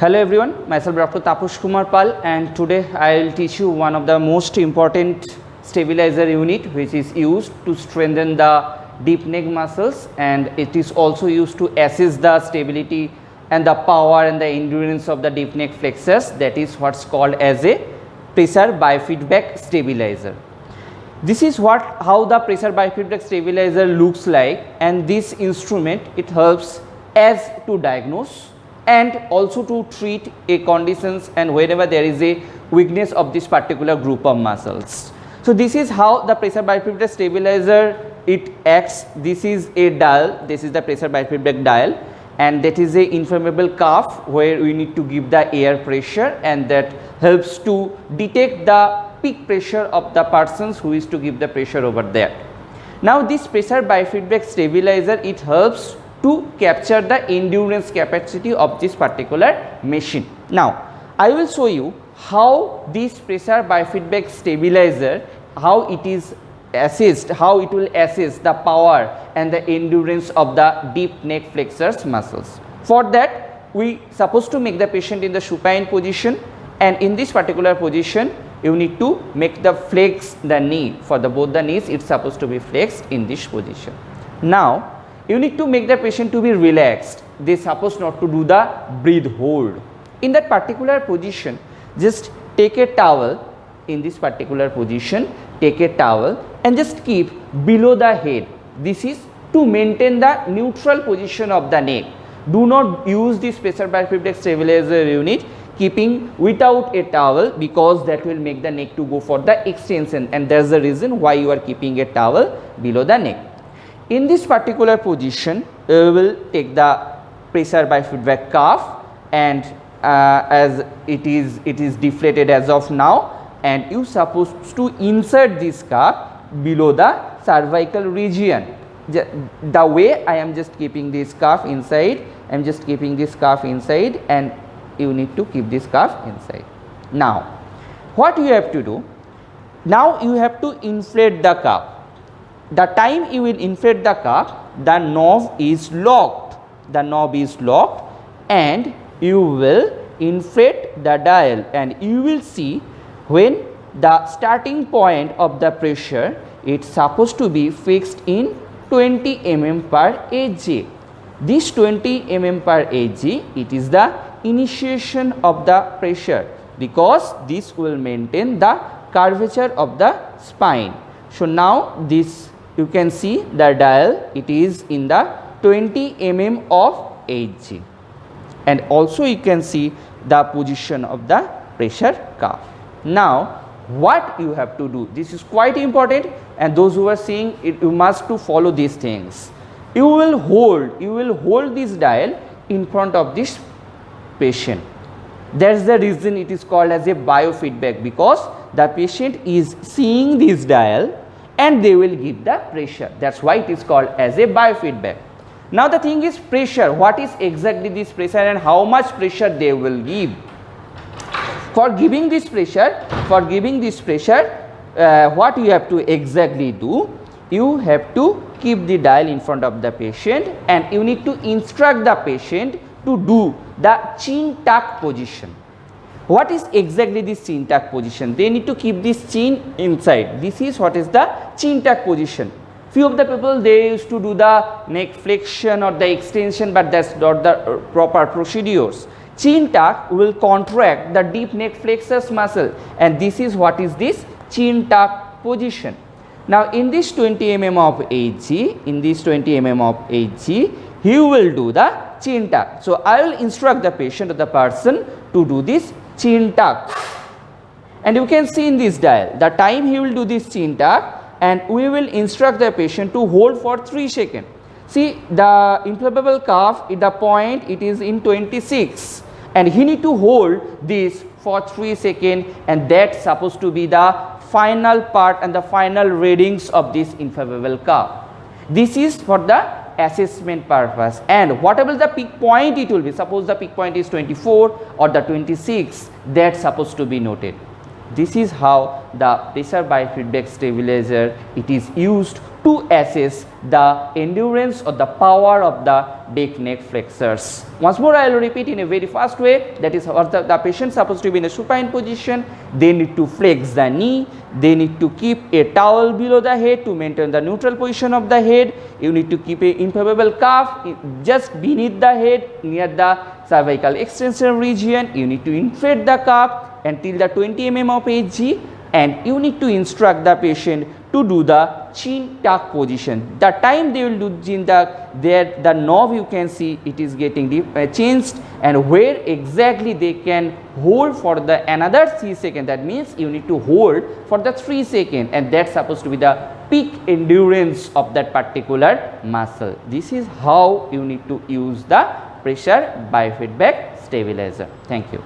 Hello everyone, myself Dr. Tapush Kumar Pal, and today I will teach you one of the most important stabilizer unit which is used to strengthen the deep neck muscles, and it is also used to assess the stability and the power and the endurance of the deep neck flexors. That is what's called as a pressure biofeedback stabilizer. This is how the pressure biofeedback stabilizer looks like, and this instrument it helps as to diagnose and also to treat a conditions and whenever there is a weakness of this particular group of muscles. So this is how the pressure biofeedback stabilizer it acts. This is a dial, this is the pressure biofeedback dial, and that is a inflammable cuff where we need to give the air pressure, and that helps to detect the peak pressure of the persons who is to give the pressure over there. Now this pressure biofeedback stabilizer it helps to capture the endurance capacity of this particular machine. Now I will show you how this pressure biofeedback stabilizer, how it is assessed, how it will assess the power and the endurance of the deep neck flexors muscles. For that we supposed to make the patient in the supine position, and in this particular position you need to make the flex the knee. For the both the knees it's supposed to be flexed in this position. Now you need to make the patient to be relaxed. They supposed not to do the breathe hold. In that particular position, just take a towel. In this particular position, take a towel and just keep below the head. This is to maintain the neutral position of the neck. Do not use this pressure biofeedback stabilizer unit keeping without a towel, because that will make the neck to go for the extension, and that's the reason why you are keeping a towel below the neck. In this particular position, we will take the pressure biofeedback cuff, and as it is deflated as of now, and you supposed to insert this cuff below the cervical region. The way I am just keeping this cuff inside, I am just keeping this cuff inside, and you need to keep this cuff inside. Now what you have to do, now you have to inflate the cuff. The time you will inflate the cuff, the knob is locked. The knob is locked, and you will inflate the dial, and you will see when the starting point of the pressure it's supposed to be fixed in 20 mm per Hg. This 20 mm per Hg, it is the initiation of the pressure, because this will maintain the curvature of the spine. So now this you can see the dial, it is in the 20 mm of Hg, and also you can see the position of the pressure cuff. Now what you have to do, this is quite important, and those who are seeing it, you must to follow these things. You will hold this dial in front of this patient. That's the reason it is called as a biofeedback, because the patient is seeing this dial and they will give the pressure. That's why it is called as a biofeedback. Now the thing is pressure. What is exactly this pressure and how much pressure they will give? For giving this pressure, what you have to exactly do, you have to keep the dial in front of the patient, and you need to instruct the patient to do the chin tuck position. What is exactly this chin tuck position? They need to keep this chin inside. This is what is the chin tuck position. Few of the people they used to do the neck flexion or the extension, but that's not the proper procedures. Chin tuck will contract the deep neck flexors muscle, and this is what is this chin tuck position. Now in this 20 mm of Hg, he will do the chin tuck. So I will instruct the patient or the person to do this chin tuck, and you can see in this dial the time he will do this chin tuck, and we will instruct the patient to hold for 3 seconds. See the inflammable cuff at the point it is in 26, and he need to hold this for 3 seconds, and that's supposed to be the final part and the final readings of this inflammable cuff. This is for the assessment purpose, and whatever the peak point it will be, suppose the peak point is 24 or the 26, that's supposed to be noted. This is how the pressure biofeedback stabilizer it is used to assess the endurance or the power of the neck flexors. Once more I will repeat in a very fast way, that is the patient supposed to be in a supine position, they need to flex the knee, they need to keep a towel below the head to maintain the neutral position of the head, you need to keep a immovable cuff just beneath the head near the cervical extension region, you need to inflate the cuff until the 20 mm of Hg, and you need to instruct the patient to do the chin tuck position. The time they will do chin tuck, there the knob you can see it is getting changed, and where exactly they can hold for the another 3 seconds, that means you need to hold for the 3 seconds, and that's supposed to be the peak endurance of that particular muscle. This is how you need to use the pressure biofeedback stabilizer. Thank you.